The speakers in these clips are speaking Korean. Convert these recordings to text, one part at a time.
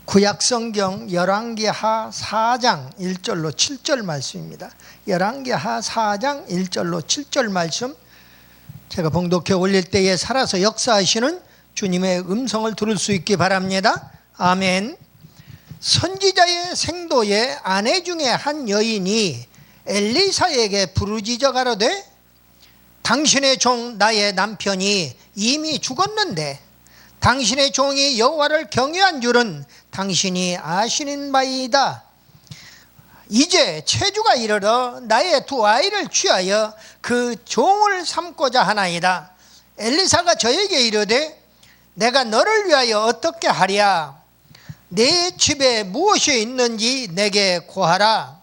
구약성경 열왕기하 4장 1절로 7절 말씀입니다. 열왕기하 4장 1절로 7절 말씀, 제가 봉독해 올릴 때에 살아서 역사하시는 주님의 음성을 들을 수 있기 바랍니다. 아멘. 선지자의 생도의 아내 중에 한 여인이 엘리사에게 부르짖어 가로되, 당신의 종 나의 남편이 이미 죽었는데 당신의 종이 여호와를 경외한 줄은 당신이 아시는 바이다. 이제 체주가 이르러 나의 두 아이를 취하여 그 종을 삼고자 하나이다. 엘리사가 저에게 이르되, 내가 너를 위하여 어떻게 하랴? 내 집에 무엇이 있는지 내게 고하라.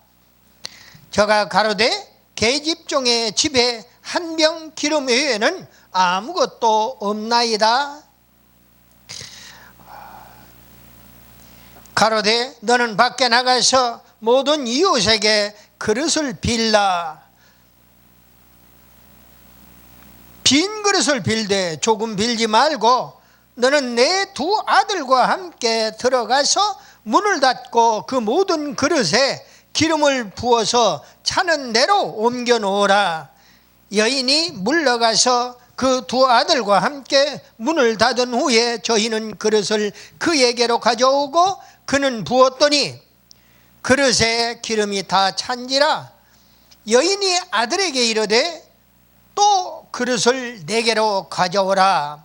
저가 가로되, 계집종의 집에 한 병 기름 외에는 아무것도 없나이다. 가로되, 너는 밖에 나가서 모든 이웃에게 그릇을 빌라. 빈 그릇을 빌되 조금 빌지 말고 너는 내 두 아들과 함께 들어가서 문을 닫고 그 모든 그릇에 기름을 부어서 차는 대로 옮겨 놓으라. 여인이 물러가서 그 두 아들과 함께 문을 닫은 후에 저희는 그릇을 그에게로 가져오고 그는 부었더니 그릇에 기름이 다 찬지라. 여인이 아들에게 이르되, 또 그릇을 내게로 가져오라.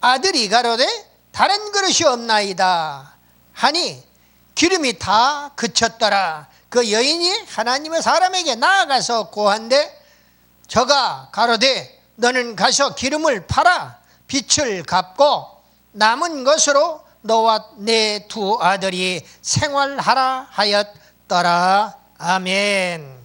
아들이 가로되, 다른 그릇이 없나이다 하니 기름이 다 그쳤더라. 그 여인이 하나님의 사람에게 나아가서 고한데, 저가 가로되, 너는 가서 기름을 팔아 빚을 갚고 남은 것으로 너와 내 두 아들이 생활하라 하였더라. 아멘.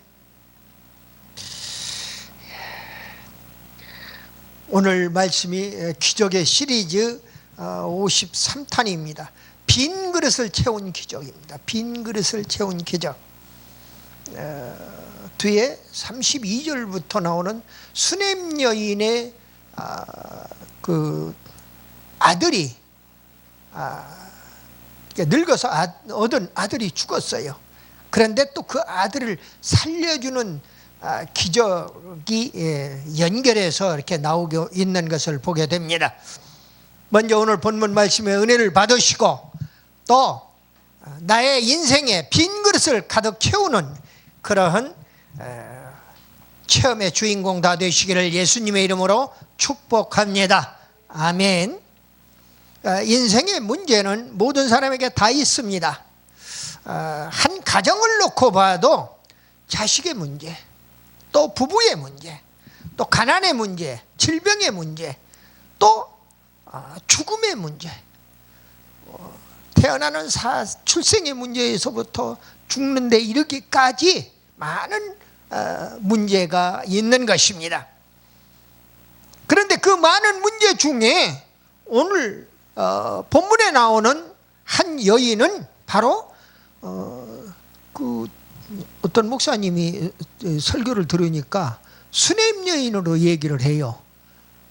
오늘 말씀이 기적의 시리즈 53탄입니다. 빈 그릇을 채운 기적입니다. 빈 그릇을 채운 기적. 뒤에 32절부터 나오는 수넴 여인의 그 아들이 늙어서 얻은 아들이 죽었어요. 그런데 또 그 아들을 살려주는 기적이 연결해서 이렇게 나오고 있는 것을 보게 됩니다. 먼저 오늘 본문 말씀의 은혜를 받으시고 또 나의 인생에 빈 그릇을 가득 채우는 그러한 체험의 주인공 다 되시기를 예수님의 이름으로 축복합니다. 아멘. 인생의 문제는 모든 사람에게 다 있습니다. 한 가정을 놓고 봐도 자식의 문제, 또 부부의 문제, 또 가난의 문제, 질병의 문제, 또 죽음의 문제, 태어나는 출생의 문제에서부터 죽는 데 이르기까지 많은 문제가 있는 것입니다. 그런데 그 많은 문제 중에 오늘 본문에 나오는 한 여인은 바로 그 어떤 목사님이 설교를 들으니까 수넴 여인으로 얘기를 해요.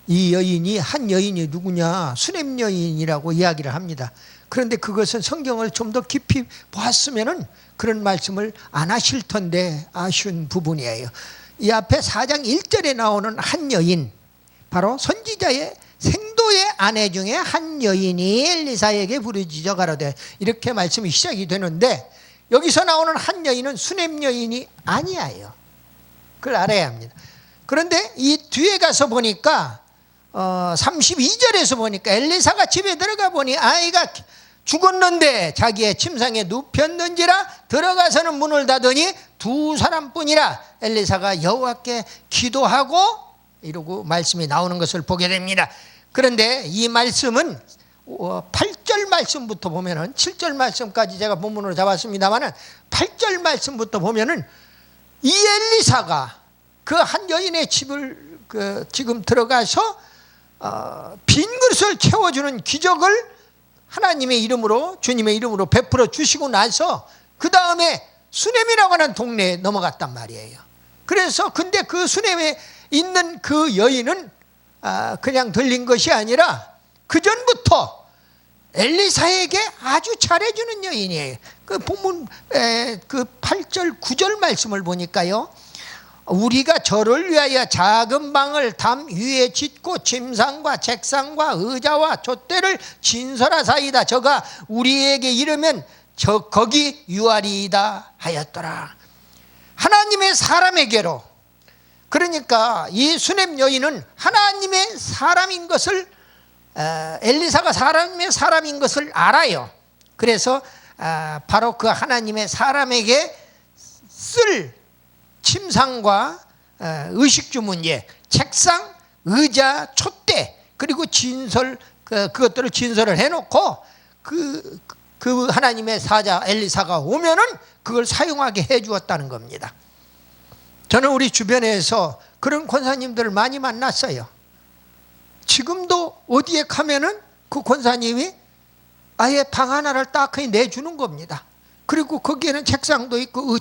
이 여인이, 한 여인이 누구냐, 수넴 여인이라고 이야기를 합니다. 그런데 그것은 성경을 좀 더 깊이 보았으면은 그런 말씀을 안 하실 텐데 아쉬운 부분이에요. 이 앞에 4장 1절에 나오는 한 여인, 바로 선지자의 생도의 아내 중에 한 여인이 엘리사에게 부르짖어 가로되, 이렇게 말씀이 시작이 되는데 여기서 나오는 한 여인은 수넴 여인이 아니에요. 그걸 알아야 합니다. 그런데 이 뒤에 가서 보니까 32절에서 보니까 엘리사가 집에 들어가 보니 아이가 죽었는데 자기의 침상에 눕혔는지라 들어가서는 문을 닫으니 두 사람뿐이라. 엘리사가 여호와께 기도하고 이러고 말씀이 나오는 것을 보게 됩니다. 그런데 이 말씀은 8절 말씀부터 보면은 7절 말씀까지 제가 본문으로 잡았습니다만은 8절 말씀부터 보면은 이 엘리사가 그 한 여인의 집을 지금 들어가서 빈 그릇을 채워주는 기적을 하나님의 이름으로, 주님의 이름으로 베풀어 주시고 나서 그 다음에 수넴이라고 하는 동네에 넘어갔단 말이에요. 그래서 근데 그 수넴에 있는 그 여인은 그냥 들린 것이 아니라 그 전부터 엘리사에게 아주 잘해주는 여인이에요. 그 본문 그 8절 9절 말씀을 보니까요, 우리가 저를 위하여 작은 방을 담 위에 짓고 침상과 책상과 의자와 촛대를 진설하사이다. 저가 우리에게 이르면 거기 유하리이다 하였더라. 하나님의 사람에게로, 그러니까 이 수넴 여인은 하나님의 사람인 것을, 엘리사가 하나님의 사람인 것을 알아요. 그래서 바로 그 하나님의 사람에게 쓸 침상과 의식주 문제, 책상, 의자, 촛대, 그리고 진설, 그것들을 진설을 해놓고 그 하나님의 사자 엘리사가 오면은 그걸 사용하게 해주었다는 겁니다. 저는 우리 주변에서 그런 권사님들을 많이 만났어요. 지금도 어디에 가면은 그 권사님이 아예 방 하나를 딱 내주는 겁니다. 그리고 거기에는 책상도 있고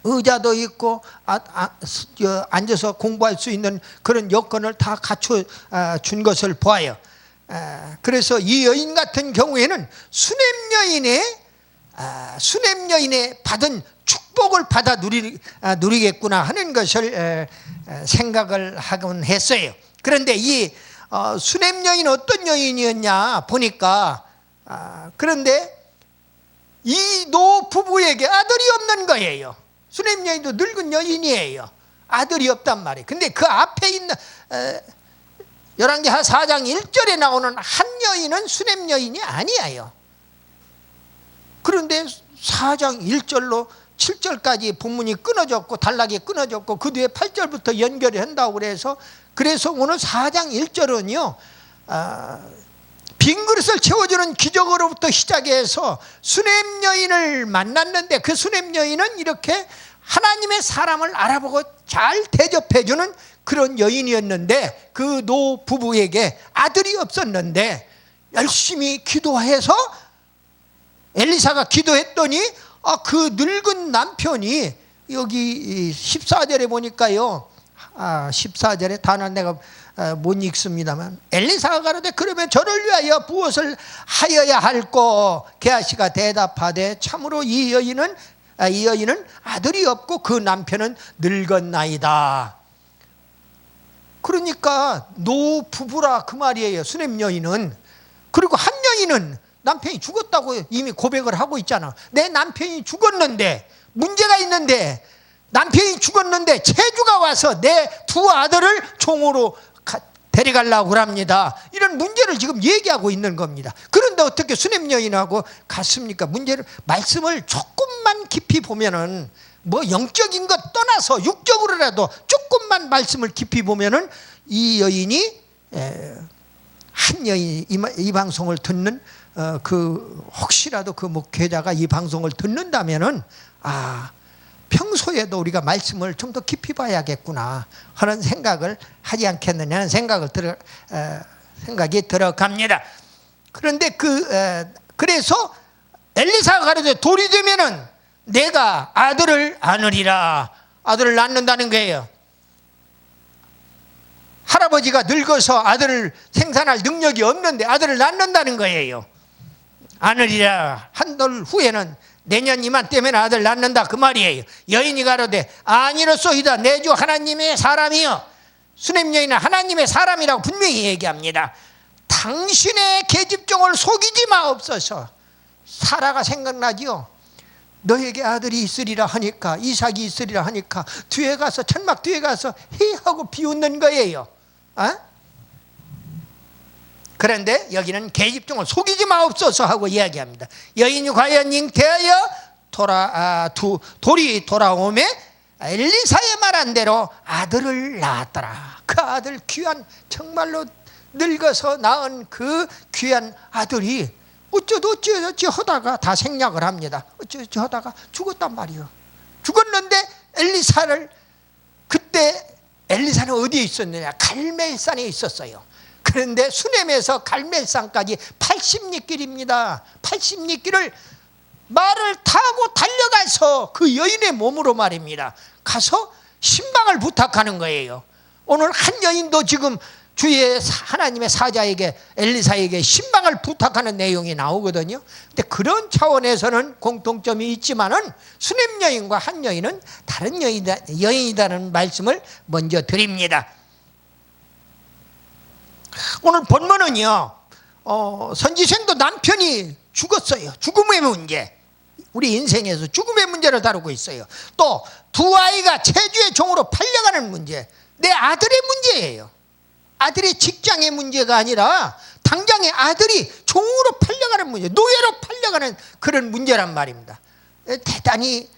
의자도 있고 앉아서 공부할 수 있는 그런 여건을 다 갖춰 준 것을 보아요. 그래서 이 여인 같은 경우에는 수넴 여인의 받은 축복을 받아 누리겠구나 하는 것을 생각을 하곤 했어요. 그런데 이 수넴 여인은 어떤 여인이었냐 보니까, 그런데 이 노 부부에게 아들이 없는 거예요. 수넴 여인도 늙은 여인이에요. 아들이 없단 말이에요. 근데 그 앞에 있는 열왕기하 4장 1절에 나오는 한 여인은 수넴 여인이 아니에요. 그런데 4장 1절로 7절까지 본문이 끊어졌고 단락이 끊어졌고 그 뒤에 8절부터 연결을 한다고 그래서 오늘 4장 1절은요, 빈 그릇을 채워주는 기적으로부터 시작해서 수넴 여인을 만났는데, 그 수넴 여인은 이렇게 하나님의 사람을 알아보고 잘 대접해주는 그런 여인이었는데, 그 노 부부에게 아들이 없었는데 열심히 기도해서 엘리사가 기도했더니 그 늙은 남편이 여기 14절에 보니까요, 14절에 단어는 내가 못 읽습니다만, 엘리사가 가로되 그러면 저를 위하여 무엇을 하여야 할꼬? 게하시가 대답하되 참으로 이 여인은 아들이 없고 그 남편은 늙었나이다. 그러니까 노 부부라 그 말이에요, 수넴 여인은. 그리고 한 여인은 남편이 죽었다고 이미 고백을 하고 있잖아. 내 남편이 죽었는데, 문제가 있는데, 남편이 죽었는데 체주가 와서 내 두 아들을 종으로 데려가려고 합니다. 이런 문제를 지금 얘기하고 있는 겁니다. 그런데 어떻게 수넴 여인하고 같습니까? 말씀을 조금만 깊이 보면은, 뭐 영적인 것 떠나서 육적으로라도 조금만 말씀을 깊이 보면은 이 여인이 한 여인, 이 방송을 듣는 혹시라도 그 목회자가 이 방송을 듣는다면은 평소에도 우리가 말씀을 좀 더 깊이 봐야겠구나 하는 생각을 하지 않겠느냐 하는 생각이 들어갑니다. 그런데 그래서 엘리사가 가로되 돌이 되면은 내가 아들을 안으리라. 아들을 낳는다는 거예요. 할아버지가 늙어서 아들을 생산할 능력이 없는데 아들을 낳는다는 거예요. 안으리라. 한달 후에는 내년 이맘때면 아들 낳는다 그 말이에요. 여인이 가로되 아니로소이다. 내 주 하나님의 사람이여. 수넴 여인은 하나님의 사람이라고 분명히 얘기합니다. 당신의 계집종을 속이지 마옵소서. 사라가 생각나지요. 너에게 아들이 있으리라 하니까, 이삭이 있으리라 하니까 뒤에 가서, 천막 뒤에 가서 히 하고 비웃는 거예요. 그런데 여기는 계집종을 속이지 마옵소서 하고 이야기합니다. 여인이 과연 잉태하여 돌이 돌아오매 엘리사의 말한 대로 아들을 낳았더라. 그 아들, 귀한, 정말로 늙어서 낳은 그 귀한 아들이 어쩌지 하다가 다 생략을 합니다. 어쩌지 하다가 죽었단 말이에요. 죽었는데 그때 엘리사는 어디에 있었느냐? 갈멜산에 있었어요. 그런데 수넴에서 갈멜산까지 80리길입니다. 80리길을 말을 타고 달려가서 그 여인의 몸으로 말입니다. 가서 신방을 부탁하는 거예요. 오늘 한 여인도 지금 주의 하나님의 사자에게 엘리사에게 신방을 부탁하는 내용이 나오거든요. 근데 그런 차원에서는 공통점이 있지만은 수냄 여인과 한 여인은 다른 여인이다는 말씀을 먼저 드립니다. 오늘 본문은요, 선지생도 남편이 죽었어요. 죽음의 문제, 우리 인생에서 죽음의 문제를 다루고 있어요. 또 두 아이가 체주의 종으로 팔려가는 문제, 내 아들의 문제예요. 아들의 직장의 문제가 아니라 당장의 아들이 종으로 팔려가는 문제, 노예로 팔려가는 그런 문제란 말입니다. 대단히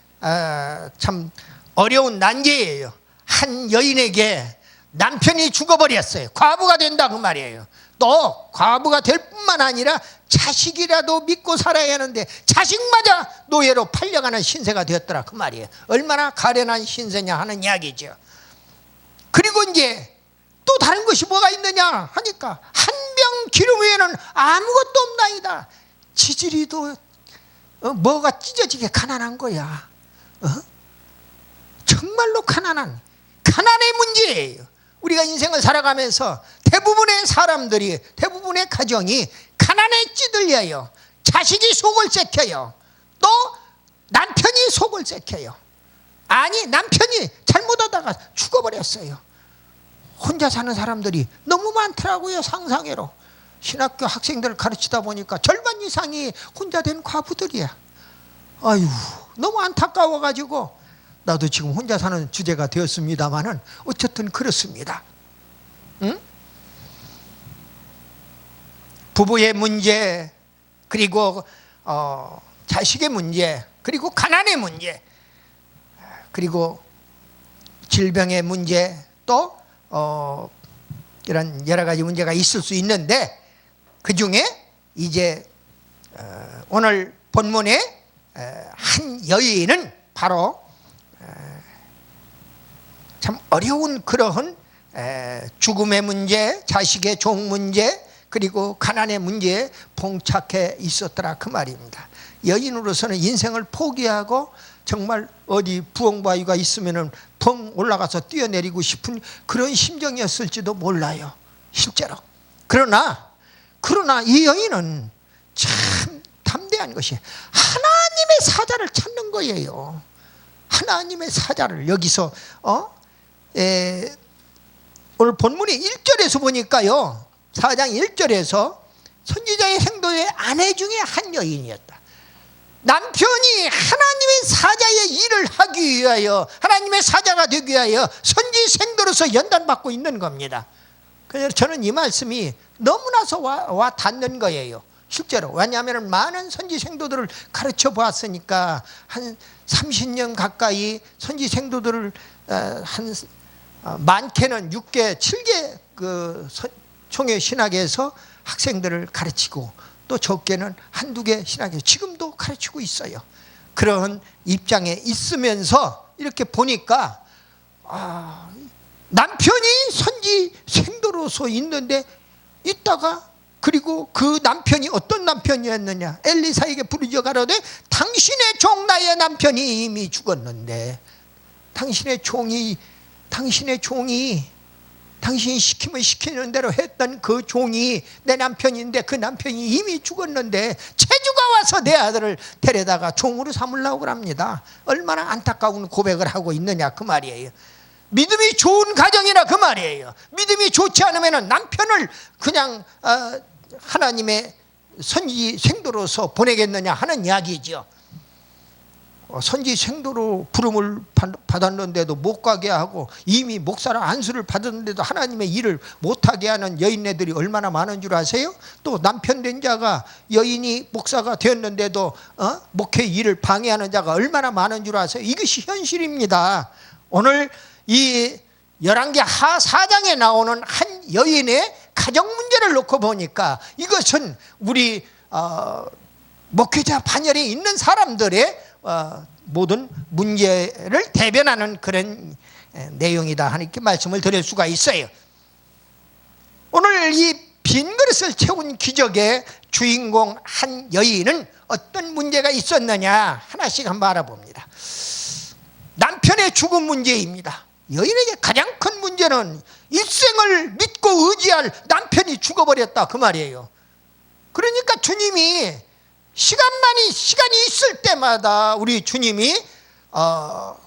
참 어려운 난제예요. 한 여인에게 남편이 죽어버렸어요. 과부가 된다 그 말이에요. 또 과부가 될 뿐만 아니라 자식이라도 믿고 살아야 하는데 자식마저 노예로 팔려가는 신세가 되었더라 그 말이에요. 얼마나 가련한 신세냐 하는 이야기죠. 그리고 이제 또 다른 것이 뭐가 있느냐 하니까 한 병 기름 외에는 아무것도 없나이다. 지지리도 뭐가 찢어지게 가난한 거야. 정말로 가난의 문제예요. 우리가 인생을 살아가면서 대부분의 사람들이, 대부분의 가정이 가난에 찌들려요. 자식이 속을 썩혀요. 또 남편이 속을 썩혀요. 아니, 남편이 잘못하다가 죽어버렸어요. 혼자 사는 사람들이 너무 많더라고요. 상상외로. 신학교 학생들을 가르치다 보니까 절반 이상이 혼자 된 과부들이야. 아유, 너무 안타까워가지고 나도 지금 혼자 사는 주제가 되었습니다만은 어쨌든 그렇습니다. 응? 부부의 문제, 그리고 자식의 문제, 그리고 가난의 문제, 그리고 질병의 문제, 또 이런 여러 가지 문제가 있을 수 있는데 그 중에 이제 오늘 본문의 한 여인은 바로 참 어려운 그러한 죽음의 문제, 자식의 종 문제, 그리고 가난의 문제에 봉착해 있었더라 그 말입니다. 여인으로서는 인생을 포기하고 정말 어디 부엉바위가 있으면은 펑 올라가서 뛰어내리고 싶은 그런 심정이었을지도 몰라요, 실제로. 그러나 이 여인은 참 담대한 것이 하나님의 사자를 찾는 거예요. 하나님의 사자를 여기서 오늘 본문의 1절에서 보니까요, 4장 1절에서 선지자의 행도의 아내 중에 한 여인이었다. 남편이 하나님의 사자의 일을 하기 위하여, 하나님의 사자가 되기 위하여 선지생도로서 연단받고 있는 겁니다. 그래서 저는 이 말씀이 너무나서 와 닿는 거예요, 실제로. 왜냐하면 많은 선지생도들을 가르쳐 보았으니까 한 30년 가까이 선지생도들을 많게는 6개, 7개 그 총회 신학에서 학생들을 가르치고 또 적게는 한두 개 신학에서 지금도 가르치고 있어요. 그런 입장에 있으면서 이렇게 보니까 남편이 선지생도로서 있는데 있다가, 그리고 그 남편이 어떤 남편이었느냐, 엘리사에게 부르짖어 가로되 당신의 종 나의 남편이 이미 죽었는데, 당신의 종이 당신이 시키면 시키는 대로 했던 그 종이 내 남편인데 그 남편이 이미 죽었는데 체주가 와서 내 아들을 데려다가 종으로 삼으려고 그럽니다. 얼마나 안타까운 고백을 하고 있느냐 그 말이에요. 믿음이 좋은 가정이라 그 말이에요. 믿음이 좋지 않으면 남편을 그냥 하나님의 선지생도로서 보내겠느냐 하는 이야기죠. 선지생도로 부름을 받았는데도 못 가게 하고, 이미 목사라 안수를 받았는데도 하나님의 일을 못하게 하는 여인네들이 얼마나 많은 줄 아세요? 또 남편 된 자가, 여인이 목사가 되었는데도 목회 일을 방해하는 자가 얼마나 많은 줄 아세요? 이것이 현실입니다. 오늘 이 열왕기 하 4장에 나오는 한 여인의 가정 문제를 놓고 보니까 이것은 우리 목회자 반열에 있는 사람들의 모든 문제를 대변하는 그런 내용이다 하는 게 말씀을 드릴 수가 있어요. 오늘 이 빈 그릇을 채운 기적의 주인공 한 여인은 어떤 문제가 있었느냐 하나씩 한번 알아봅니다. 남편의 죽음 문제입니다. 여인에게 가장 큰 문제는 일생을 믿고 의지할 남편이 죽어버렸다 그 말이에요. 그러니까 주님이 시간이 있을 때마다 우리 주님이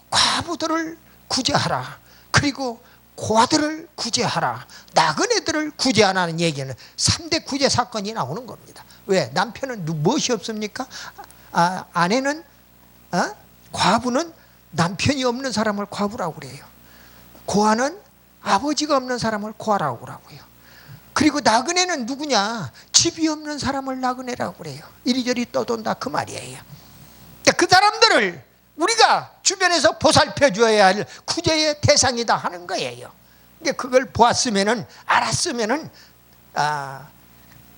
과부들을 구제하라, 그리고 고아들을 구제하라, 나그네들을 구제하라는 얘기는 3대 구제 사건이 나오는 겁니다. 왜? 남편은 무엇이 없습니까? 아내는, 과부는 남편이 없는 사람을 과부라고 그래요. 고아는 아버지가 없는 사람을 고아라고 그러고요. 그리고 나그네는 누구냐? 집이 없는 사람을 나그네라고 그래요. 이리저리 떠돈다 그 말이에요. 그 사람들을 우리가 주변에서 보살펴 줘야 할 구제의 대상이다 하는 거예요. 근데 그걸 보았으면은, 알았으면은,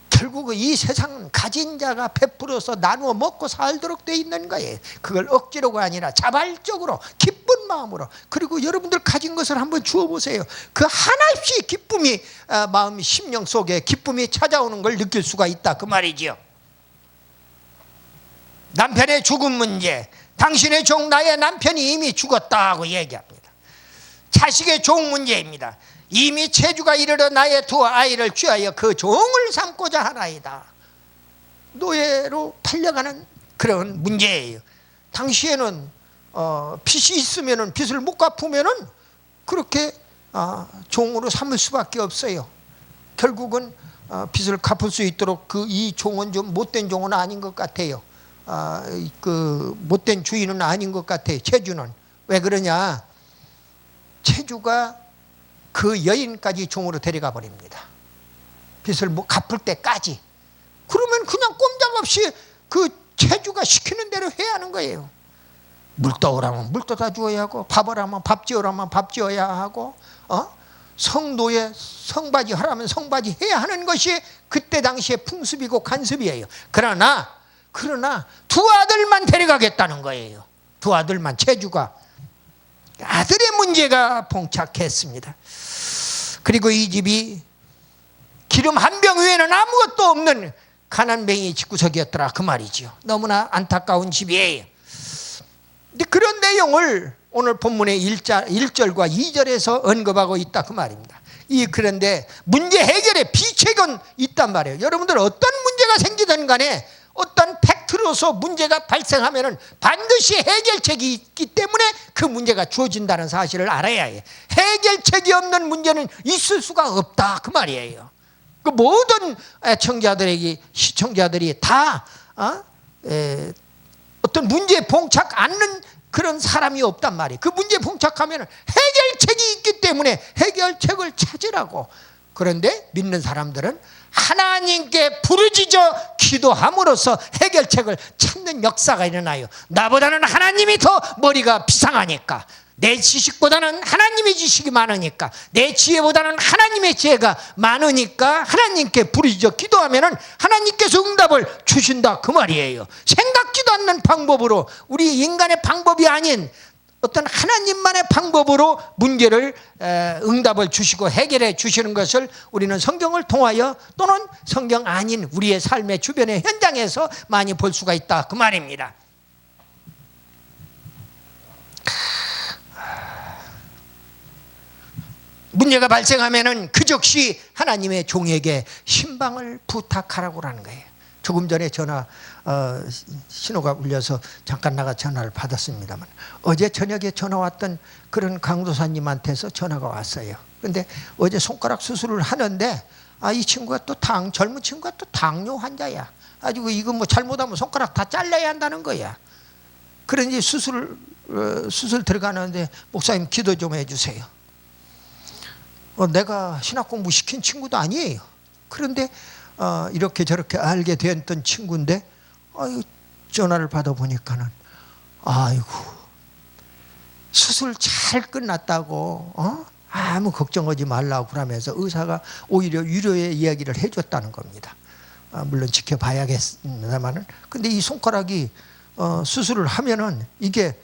결국 이 세상은 가진 자가 베풀어서 나누어 먹고 살도록 돼 있는 거예요. 그걸 억지로가 아니라 자발적으로 기쁜 마음으로. 그리고 여러분들 가진 것을 한번 주어 보세요. 그 하나없이 기쁨이, 마음 심령 속에 기쁨이 찾아오는 걸 느낄 수가 있다 그 말이지요. 남편의 죽음 문제, 당신의 종 나의 남편이 이미 죽었다고 얘기합니다. 자식의 종 문제입니다. 이미 체주가 이르러 나의 두 아이를 취하여 그 종을 삼고자 하나이다. 노예로 팔려가는 그런 문제예요. 당시에는 빚이 있으면 빚을 못 갚으면 그렇게 종으로 삼을 수밖에 없어요. 결국은 빚을 갚을 수 있도록 이 종은 좀 못된 종은 아닌 것 같아요. 그 못된 주인은 아닌 것 같아요. 체주는. 왜 그러냐? 체주가 그 여인까지 종으로 데려가 버립니다. 빚을 갚을 때까지. 그러면 그냥 꼼짝없이 그 체주가 시키는 대로 해야 하는 거예요. 물 떠오라면 물 떠다 주어야 하고, 밥을 하면 밥 지어라면 밥 지어야 하고, 성노예 성바지 하라면 성바지 해야 하는 것이 그때 당시에 풍습이고 간습이에요. 그러나 두 아들만 데려가겠다는 거예요. 두 아들만. 체주가 아들의 문제가 봉착했습니다. 그리고 이 집이 기름 한 병 외에는 아무것도 없는 가난뱅이 집구석이었더라 그 말이죠. 너무나 안타까운 집이에요. 근데 그런 내용을 오늘 본문의 1절과 2절에서 언급하고 있다 그 말입니다. 그런데 문제 해결의 비책은 있단 말이에요. 여러분들 어떤 문제가 생기든 간에 어떤 팩트로서 문제가 발생하면 반드시 해결책이 있기 때문에 그 문제가 주어진다는 사실을 알아야 해요. 해결책이 없는 문제는 있을 수가 없다 그 말이에요. 그 모든 시청자들이 다 어떤 문제에 봉착 않는 그런 사람이 없단 말이에요. 그 문제에 봉착하면 해결책이 있기 때문에 해결책을 찾으라고. 그런데 믿는 사람들은 하나님께 부르짖어 기도함으로써 해결책을 찾는 역사가 일어나요. 나보다는 하나님이 더 머리가 비상하니까, 내 지식보다는 하나님의 지식이 많으니까, 내 지혜보다는 하나님의 지혜가 많으니까 하나님께 부르짖어 기도하면 하나님께서 응답을 주신다 그 말이에요. 생각지도 않는 방법으로, 우리 인간의 방법이 아닌 어떤 하나님만의 방법으로 문제를 응답을 주시고 해결해 주시는 것을 우리는 성경을 통하여 또는 성경 아닌 우리의 삶의 주변의 현장에서 많이 볼 수가 있다 그 말입니다. 문제가 발생하면은 그 즉시 하나님의 종에게 신방을 부탁하라고 하는 거예요. 조금 전에 신호가 울려서 잠깐 나가 전화를 받았습니다만, 어제 저녁에 전화 왔던 그런 강도사님한테서 전화가 왔어요. 근데 어제 손가락 수술을 하는데 이 친구가 또 젊은 친구가 또 당뇨 환자야. 아주 이거 뭐 잘못하면 손가락 다 잘라야 한다는 거야. 그러니 수술 들어가는데 목사님 기도 좀 해주세요. 내가 신학 공부 시킨 친구도 아니에요. 그런데 이렇게 저렇게 알게 됐던 친구인데 전화를 받아보니까는 아이고 수술 잘 끝났다고 아무 걱정하지 말라고 그러면서 의사가 오히려 위로의 이야기를 해줬다는 겁니다. 물론 지켜봐야겠습니다만은, 근데 이 손가락이 수술을 하면은 이게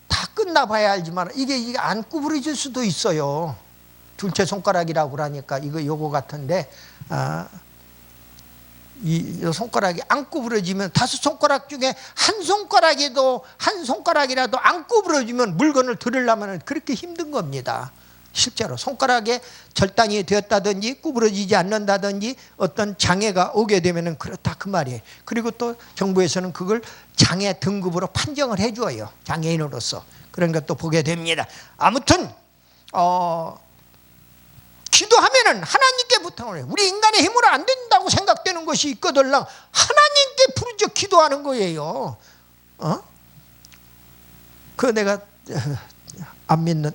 다 끝나봐야 알지만 이게 안 구부러질 수도 있어요. 둘째 손가락이라고 그러니까 요거 같은데 이 손가락이 안 구부러지면, 5손가락 중에 한 손가락이라도 안 구부러지면 물건을 들으려면 그렇게 힘든 겁니다. 실제로 손가락에 절단이 되었다든지 구부러지지 않는다든지 어떤 장애가 오게 되면은 그렇다 그 말이에요. 그리고 또 정부에서는 그걸 장애 등급으로 판정을 해줘요. 장애인으로서 그런 것도 보게 됩니다. 아무튼 기도하면은 하나님께 부탁을 해요. 우리 인간의 힘으로 안 된다고 생각되는 것이 있거들랑 하나님께 부르짖어 기도하는 거예요. 그 내가 안 믿는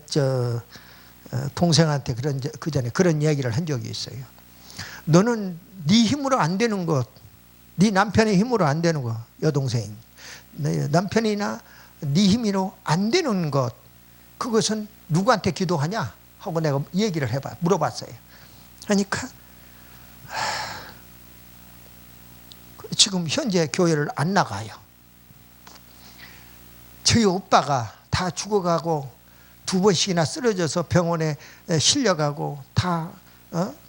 동생한테 그 전에 그런 이야기를 한 적이 있어요. 너는 네 힘으로 안 되는 것, 네 남편의 힘으로 안 되는 것, 여동생, 남편이나 네 힘으로 안 되는 것, 그것은 누구한테 기도하냐 하고 내가 얘기를 물어봤어요. 그러니까 지금 현재 교회를 안 나가요. 저희 오빠가 다 죽어가고 2번씩이나 쓰러져서 병원에 실려가고 다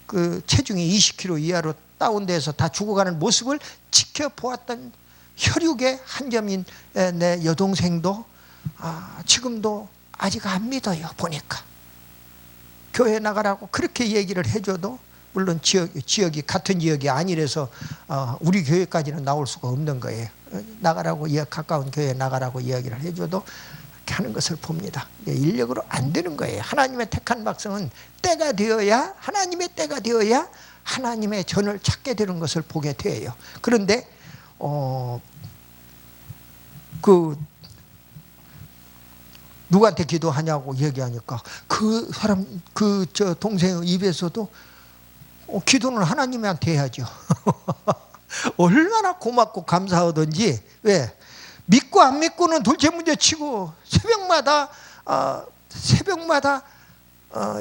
그 체중이 20kg 이하로 다운돼서 다 죽어가는 모습을 지켜보았던 혈육의 한 점인 내 여동생도 지금도 아직 안 믿어요. 보니까 교회 나가라고 그렇게 얘기를 해줘도 물론 지역이 같은 지역이 아니라서 우리 교회까지는 나올 수가 없는 거예요. 나가라고 가까운 교회에 나가라고 이야기를 해줘도 하는 것을 봅니다. 인력으로 안 되는 거예요. 하나님의 택한 백성은 때가 되어야 하나님의 때가 되어야 하나님의 전을 찾게 되는 것을 보게 돼요. 그런데 누구한테 기도하냐고 얘기하니까 그 사람 저 동생의 입에서도 기도는 하나님한테 해야죠. 얼마나 고맙고 감사하던지. 왜? 믿고 안 믿고는 둘째 문제 치고 새벽마다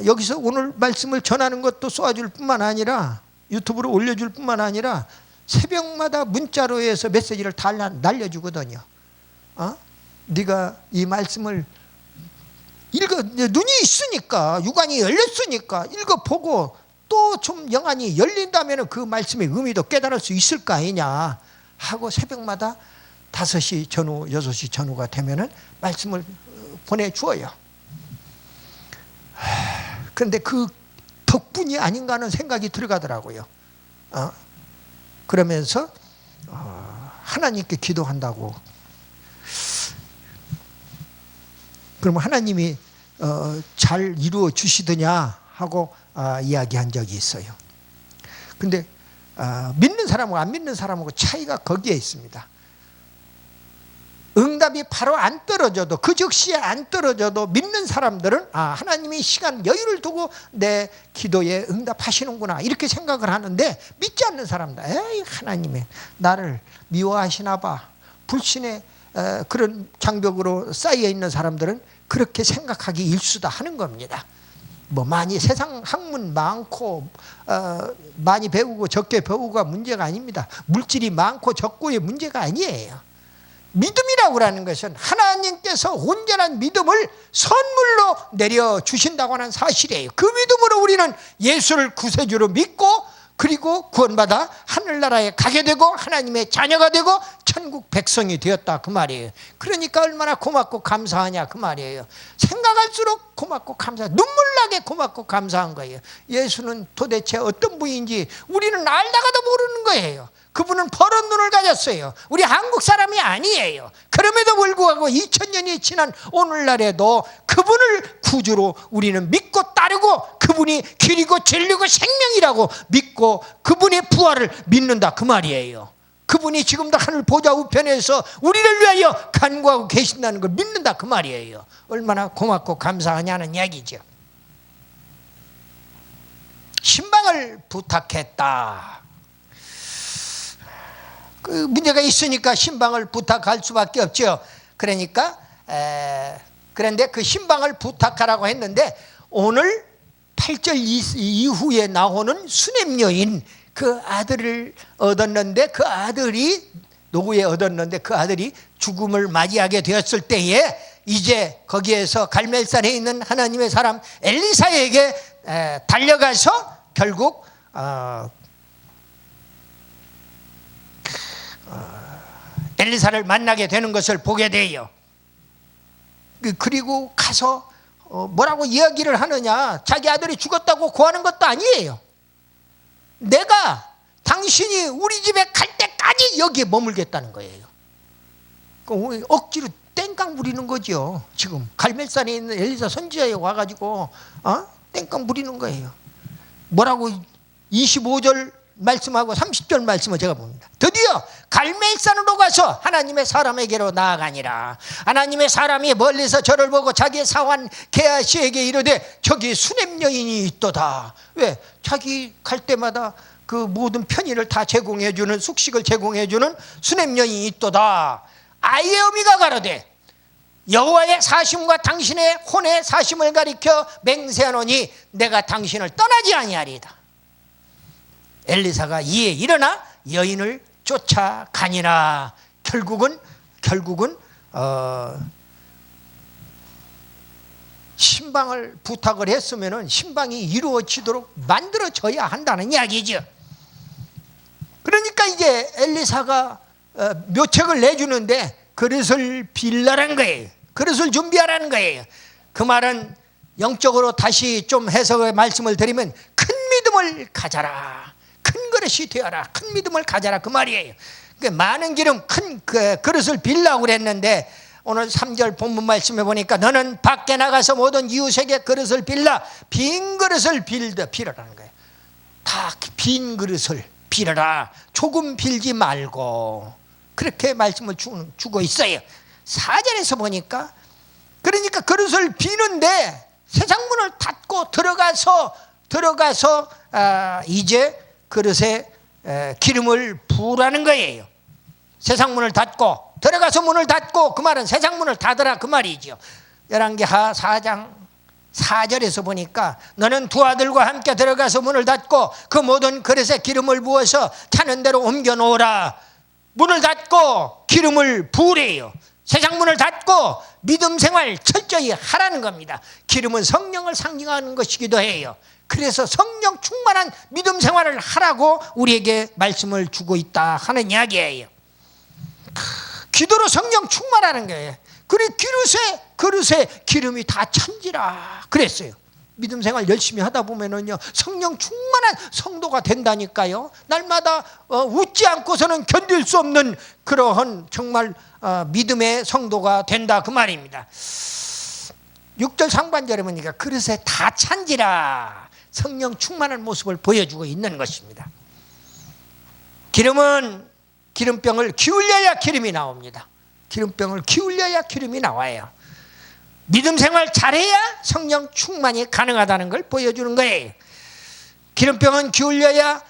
여기서 오늘 말씀을 전하는 것도 쏘아줄 뿐만 아니라 유튜브로 올려줄 뿐만 아니라 새벽마다 문자로 해서 메시지를 다 날려주거든요. 네가 이 말씀을 눈이 있으니까, 육안이 열렸으니까 읽어보고 또 좀 영안이 열린다면 그 말씀의 의미도 깨달을 수 있을 거 아니냐 하고 새벽마다 5시 전후, 6시 전후가 되면은 말씀을 보내주어요. 그런데 그 덕분이 아닌가 하는 생각이 들어가더라고요. 그러면서 하나님께 기도한다고. 그러면 하나님이 잘 이루어 주시더냐 하고 이야기한 적이 있어요. 근데 믿는 사람하고 안 믿는 사람하고 차이가 거기에 있습니다. 응답이 바로 안 떨어져도, 그 즉시에 안 떨어져도 믿는 사람들은 하나님이 시간 여유를 두고 내 기도에 응답하시는구나 이렇게 생각을 하는데, 믿지 않는 사람들, 에이 하나님이 나를 미워하시나 봐, 불신의 그런 장벽으로 쌓여 있는 사람들은 그렇게 생각하기 일수다 하는 겁니다. 많이 세상 학문 많고 많이 배우고 적게 배우고가 문제가 아닙니다. 물질이 많고 적고의 문제가 아니에요. 믿음이라고 하는 것은 하나님께서 온전한 믿음을 선물로 내려주신다고 하는 사실이에요. 그 믿음으로 우리는 예수를 구세주로 믿고 그리고 구원받아 하늘나라에 가게 되고 하나님의 자녀가 되고 천국 백성이 되었다 그 말이에요. 그러니까 얼마나 고맙고 감사하냐 그 말이에요. 생각할수록 고맙고 감사, 눈물나게 고맙고 감사한 거예요. 예수는 도대체 어떤 분인지 우리는 알다가도 모르는 거예요. 그분은 버런 눈을 가졌어요. 우리 한국 사람이 아니에요. 그럼에도 불구하고 2000년이 지난 오늘날에도 그분을 구주로 우리는 믿고 따르고 그분이 길이고 진리고 생명이라고 믿고 그분의 부활을 믿는다 그 말이에요. 그분이 지금도 하늘 보좌 우편에서 우리를 위하여 간구하고 계신다는 걸 믿는다 그 말이에요. 얼마나 고맙고 감사하냐는 이야기죠. 신방을 부탁했다. 그 문제가 있으니까 신방을 부탁할 수밖에 없죠. 그러니까 그런데 그 신방을 부탁하라고 했는데 오늘 8절 이후에 나오는 수냄 여인, 그 아들을 얻었는데 그 아들이 노후에 얻었는데 그 아들이 죽음을 맞이하게 되었을 때에 이제 거기에서 갈멜산에 있는 하나님의 사람 엘리사에게 달려가서 결국 엘리사를 만나게 되는 것을 보게 돼요. 그리고 가서 뭐라고 이야기를 하느냐, 자기 아들이 죽었다고 고하는 것도 아니에요. 내가 당신이 우리 집에 갈 때까지 여기에 머물겠다는 거예요. 억지로 땡깡 부리는 거죠. 지금 갈멜산에 있는 엘리사 선지자에 와가지고 땡깡 부리는 거예요. 뭐라고 25절 말씀하고 30절 말씀을 제가 봅니다. 드디어 갈멜산으로 가서 하나님의 사람에게로 나아가니라. 하나님의 사람이 멀리서 저를 보고 자기의 사환 게하시에게 이르되 저기 수냄 여인이 있도다. 왜? 자기 갈 때마다 그 모든 편의를 다 제공해주는, 숙식을 제공해주는 수냄 여인이 있도다. 아이의 어미가 가로되 여호와의 사심과 당신의 혼의 사심을 가리켜 맹세하노니 내가 당신을 떠나지 아니하리이다. 엘리사가 이에 일어나 여인을 쫓아가니라. 결국은 신방을 부탁을 했으면은 신방이 이루어지도록 만들어져야 한다는 이야기죠. 그러니까 이제 엘리사가 묘책을 내주는데 그릇을 빌라는 거예요. 그릇을 준비하라는 거예요. 그 말은 영적으로 다시 좀 해석의 말씀을 드리면 큰 믿음을 가져라. 큰 그릇이 되어라. 큰 믿음을 가져라. 그 말이에요. 많은 기름 큰 그릇을 빌라고 그랬는데 오늘 3절 본문 말씀에 보니까 너는 밖에 나가서 모든 이웃에게 그릇을 빌라. 빈 그릇을 빌어라는 거예요. 다 빈 그릇을 빌어라. 조금 빌지 말고. 그렇게 말씀을 주고 있어요. 4절에서 보니까 그러니까 그릇을 비는데 세상 문을 닫고 들어가서 이제 그릇에 기름을 부으라는 거예요. 세상 문을 닫고 들어가서 문을 닫고, 그 말은 세상 문을 닫으라 그 말이죠. 열왕기하 4장 4절에서 보니까 너는 두 아들과 함께 들어가서 문을 닫고 그 모든 그릇에 기름을 부어서 타는 대로 옮겨 놓으라. 문을 닫고 기름을 부으래요. 세상 문을 닫고 믿음 생활 철저히 하라는 겁니다. 기름은 성령을 상징하는 것이기도 해요. 그래서 성령 충만한 믿음 생활을 하라고 우리에게 말씀을 주고 있다 하는 이야기예요. 기도로 성령 충만하는 거예요. 그래 그릇에 기름이 다 찬지라 그랬어요. 믿음 생활 열심히 하다 보면은요 성령 충만한 성도가 된다니까요. 날마다 웃지 않고서는 견딜 수 없는 그러한 정말 믿음의 성도가 된다 그 말입니다. 6절 상반절에 보니까 그릇에 다 찬지라 성령 충만한 모습을 보여주고 있는 것입니다. 기름은 기름병을 기울여야 기름이 나옵니다. 기름병을 기울여야 기름이 나와요. 믿음 생활 잘해야 성령 충만이 가능하다는 걸 보여주는 거예요. 기름병은 기울여야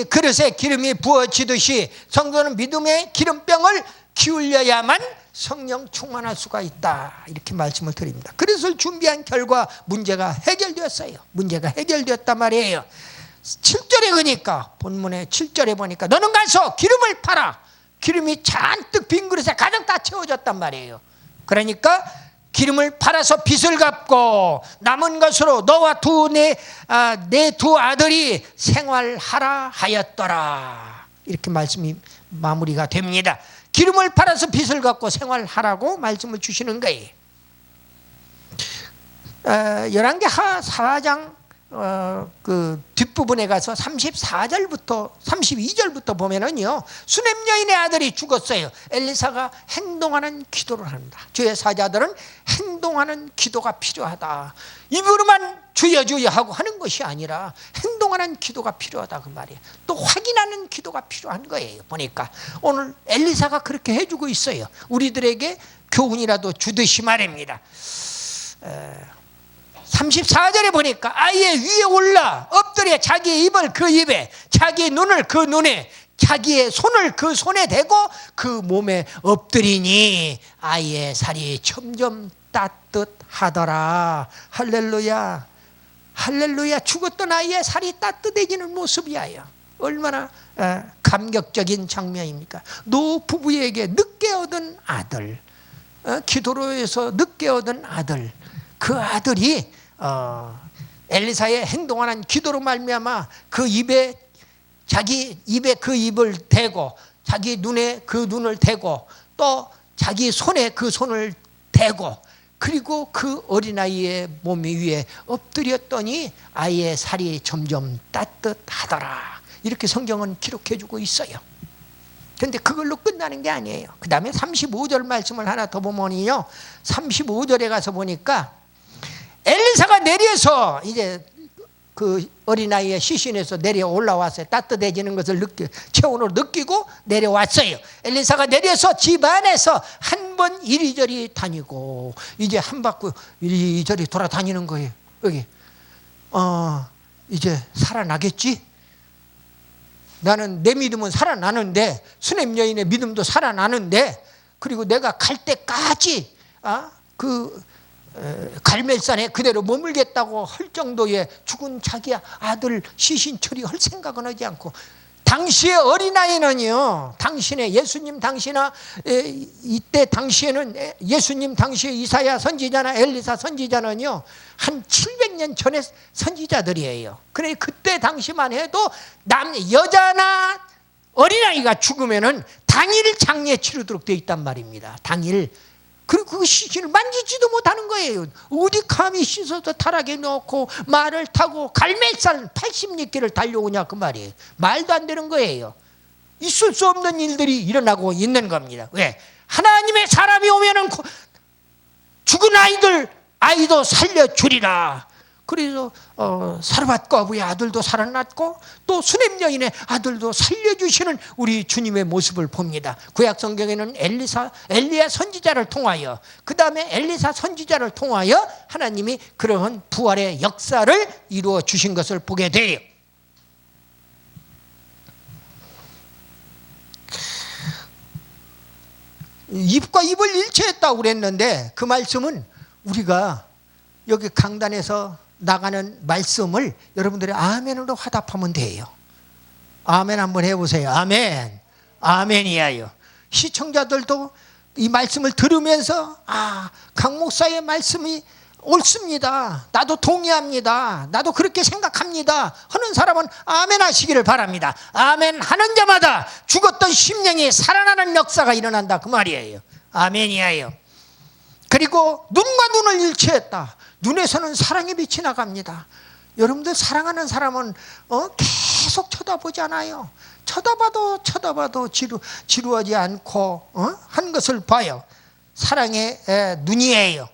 그릇에 기름이 부어지듯이 성도는 믿음의 기름병을 기울여야만 성령 충만할 수가 있다. 이렇게 말씀을 드립니다. 그릇을 준비한 결과 문제가 해결되었어요. 문제가 해결되었단 말이에요. 7절에 그러니까 본문의 7절에 보니까 너는 가서 기름을 팔아. 기름이 잔뜩 빈 그릇에 가득 다 채워졌단 말이에요. 그러니까 기름을 팔아서 빚을 갚고 남은 것으로 너와 내 두 아들이 생활하라 하였더라. 이렇게 말씀이 마무리가 됩니다. 기름을 팔아서 빚을 갚고 생활하라고 말씀을 주시는 거예요. 열왕기하 4장 그 뒷부분에 가서 34절부터 32절부터 보면은요 수냄 여인의 아들이 죽었어요. 엘리사가 행동하는 기도를 합니다. 주의 사자들은 행동하는 기도가 필요하다. 입으로만 주여 주여 하고 하는 것이 아니라 행동하는 기도가 필요하다 그 말이에요. 또 확인하는 기도가 필요한 거예요. 보니까 오늘 엘리사가 그렇게 해주고 있어요. 우리들에게 교훈이라도 주듯이 말입니다. 34절에 보니까 아예 위에 올라 엎드려 자기의 입을 그 입에, 자기의 눈을 그 눈에, 자기의 손을 그 손에 대고 그 몸에 엎드리니 아이의 살이 점점 따뜻하더라. 할렐루야. 할렐루야. 죽었던 아이의 살이 따뜻해지는 모습이야. 얼마나 감격적인 장면입니까? 노 부부에게 늦게 얻은 아들, 기도로에서 늦게 얻은 아들, 그 아들이 엘리사의 행동하는 기도로 말미암아 그 입에, 자기 입에 그 입을 대고 자기 눈에 그 눈을 대고 또 자기 손에 그 손을 대고 그리고 그 어린아이의 몸 위에 엎드렸더니 아이의 살이 점점 따뜻하더라. 이렇게 성경은 기록해주고 있어요. 그런데 그걸로 끝나는 게 아니에요. 그 다음에 35절 말씀을 하나 더 보면요, 35절에 가서 보니까 엘리사가 내려서 이제 그 어린아이의 시신에서 내려 올라왔어요. 따뜻해지는 것을 체온으로 느끼고 내려왔어요. 엘리사가 내려서 집 안에서 한 번 이리저리 다니고, 이제 한 바퀴 이리저리 돌아다니는 거예요. 여기 이제 살아나겠지? 나는 내 믿음은 살아나는데, 수냄 여인의 믿음도 살아나는데, 그리고 내가 갈 때까지 갈멜산에 그대로 머물겠다고 할 정도의 죽은 자기 아들 시신 처리할 생각은 하지 않고, 당시의 어린아이는요, 당신의 예수님 당시나 이때 당시에는 예수님 당시의 이사야 선지자나 엘리사 선지자는요 한 700년 전의 선지자들이에요. 그래 그때 당시만 해도 여자나 어린아이가 죽으면은 당일 장례 치르도록 되어 있단 말입니다. 당일. 그리고 그 시신을 만지지도 못하는 거예요. 어디 감히 씻어서 타락에 넣고 말을 타고 갈멜산 80리길을 달려오냐 그 말이에요. 말도 안 되는 거예요. 있을 수 없는 일들이 일어나고 있는 겁니다. 왜? 하나님의 사람이 오면은 죽은 아이도 살려주리라. 그래서 사르밧 과부의 아들도 살아났고, 또 수냄 여인의 아들도 살려주시는 우리 주님의 모습을 봅니다. 구약 성경에는 엘리야 선지자를 통하여, 그 다음에 엘리사 선지자를 통하여 하나님이 그러한 부활의 역사를 이루어 주신 것을 보게 돼요. 입과 입을 일체했다고 그랬는데, 그 말씀은 우리가 여기 강단에서 나가는 말씀을 여러분들이 아멘으로 화답하면 돼요. 아멘 한번 해보세요. 아멘. 아멘이야요. 시청자들도 이 말씀을 들으면서 강 목사의 말씀이 옳습니다, 나도 동의합니다, 나도 그렇게 생각합니다 하는 사람은 아멘 하시기를 바랍니다. 아멘 하는 자마다 죽었던 심령이 살아나는 역사가 일어난다 그 말이에요. 아멘이야요. 그리고 눈과 눈을 일치했다. 눈에서는 사랑의 빛이 나갑니다. 여러분들 사랑하는 사람은 계속 쳐다보잖아요. 쳐다봐도 지루하지 않고 한 것을 봐요. 사랑의 눈이에요.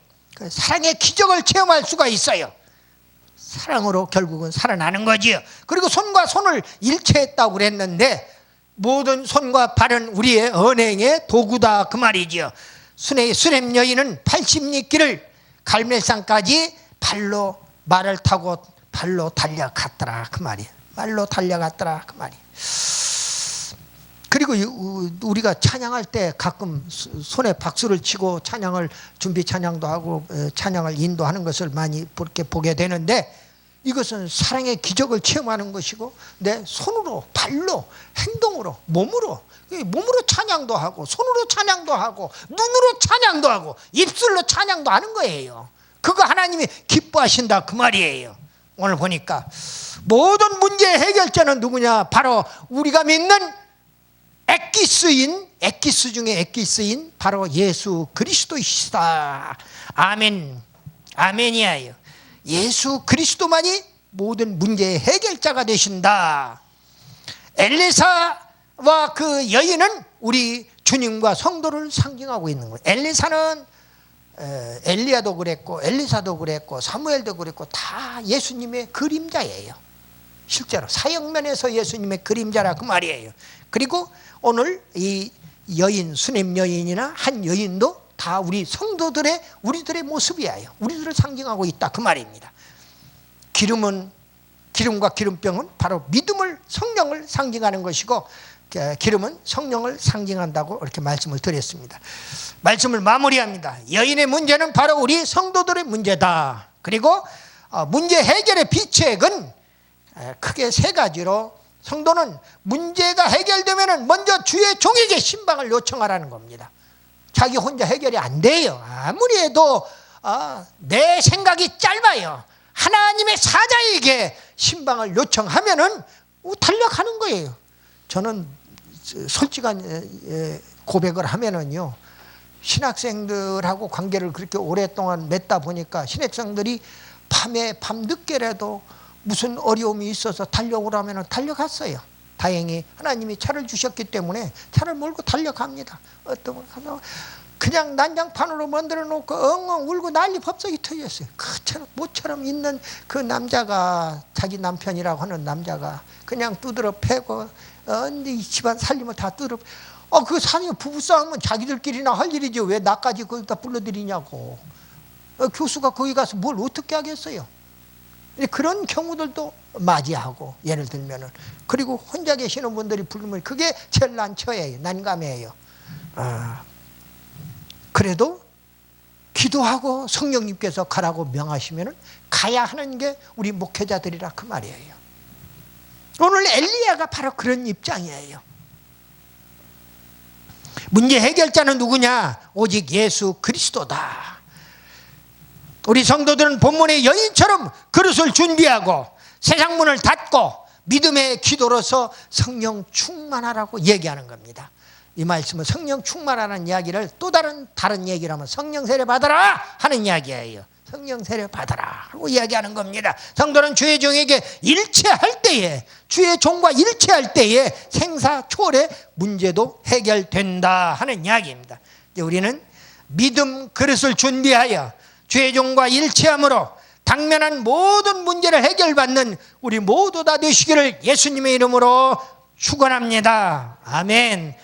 사랑의 기적을 체험할 수가 있어요. 사랑으로 결국은 살아나는 거지요. 그리고 손과 손을 일체했다고 그랬는데, 모든 손과 발은 우리의 언행의 도구다 그 말이지요. 수냄 여인은 80리길을 갈멜산까지 말을 타고 발로 달려갔더라 그 말이에요. 말로 달려갔더라 그 말이에요. 그리고 우리가 찬양할 때 가끔 손에 박수를 치고 준비 찬양도 하고 찬양을 인도하는 것을 많이 보게 되는데, 이것은 사랑의 기적을 체험하는 것이고, 내 손으로, 발로, 행동으로, 몸으로 찬양도 하고, 손으로 찬양도 하고, 눈으로 찬양도 하고, 입술로 찬양도 하는 거예요. 그거 하나님이 기뻐하신다 그 말이에요. 오늘 보니까 모든 문제의 해결자는 누구냐? 바로 우리가 믿는 엑기스 중에 엑기스인 바로 예수 그리스도이시다. 아멘. 아멘이에요. 예수 그리스도만이 모든 문제의 해결자가 되신다. 엘리사와 그 여인은 우리 주님과 성도를 상징하고 있는 거예요. 엘리사는 엘리야도 그랬고 엘리사도 그랬고 사무엘도 그랬고 다 예수님의 그림자예요. 실제로 사역면에서 예수님의 그림자라 그 말이에요. 그리고 오늘 이 여인, 수냄 여인이나 한 여인도 다 우리 성도들의 우리들의 모습이에요. 우리들을 상징하고 있다 그 말입니다. 기름과 기름병은 바로 믿음을, 성령을 상징하는 것이고, 기름은 성령을 상징한다고 이렇게 말씀을 드렸습니다. 말씀을 마무리합니다. 여인의 문제는 바로 우리 성도들의 문제다. 그리고 문제 해결의 비책은 크게 세 가지로, 성도는 문제가 해결되면 먼저 주의 종에게 신방을 요청하라는 겁니다. 자기 혼자 해결이 안 돼요. 아무리 해도 내 생각이 짧아요. 하나님의 사자에게 신방을 요청하면은 달려가는 거예요. 저는 솔직한 고백을 하면은요, 신학생들하고 관계를 그렇게 오랫동안 맺다 보니까 신학생들이 밤에 밤늦게라도 무슨 어려움이 있어서 달려오라면 달려갔어요. 다행히 하나님이 차를 주셨기 때문에 차를 몰고 달려갑니다. 그냥 난장판으로 만들어 놓고 엉엉 울고 난리 법석이 터졌어요. 그처럼 모처럼 있는 그 남자가, 자기 남편이라고 하는 남자가 그냥 두드러 패고 이 집안 살림을 다 두드러. 그 사람이 부부싸움은 자기들끼리나 할 일이지 왜 나까지 거기다 불러들이냐고. 교수가 거기 가서 뭘 어떻게 하겠어요. 그런 경우들도 맞이하고, 예를 들면은. 그리고 혼자 계시는 분들이 부르면 그게 제일 난처해요. 난감해요. 그래도 기도하고 성령님께서 가라고 명하시면은 가야 하는 게 우리 목회자들이라 그 말이에요. 오늘 엘리야가 바로 그런 입장이에요. 문제 해결자는 누구냐? 오직 예수 그리스도다. 우리 성도들은 본문의 여인처럼 그릇을 준비하고 세상 문을 닫고 믿음의 기도로서 성령 충만하라고 얘기하는 겁니다. 이 말씀은 성령 충만하는 이야기를 또 다른 얘기를 하면 성령 세례 받아라 하는 이야기예요. 성령 세례 받아라 하고 이야기하는 겁니다. 성도는 주의 종에게 일체할 때에, 주의 종과 일체할 때에 생사초월의 문제도 해결된다 하는 이야기입니다. 이제 우리는 믿음 그릇을 준비하여 주의 종과 일체함으로 당면한 모든 문제를 해결받는 우리 모두 다 되시기를 예수님의 이름으로 축원합니다. 아멘.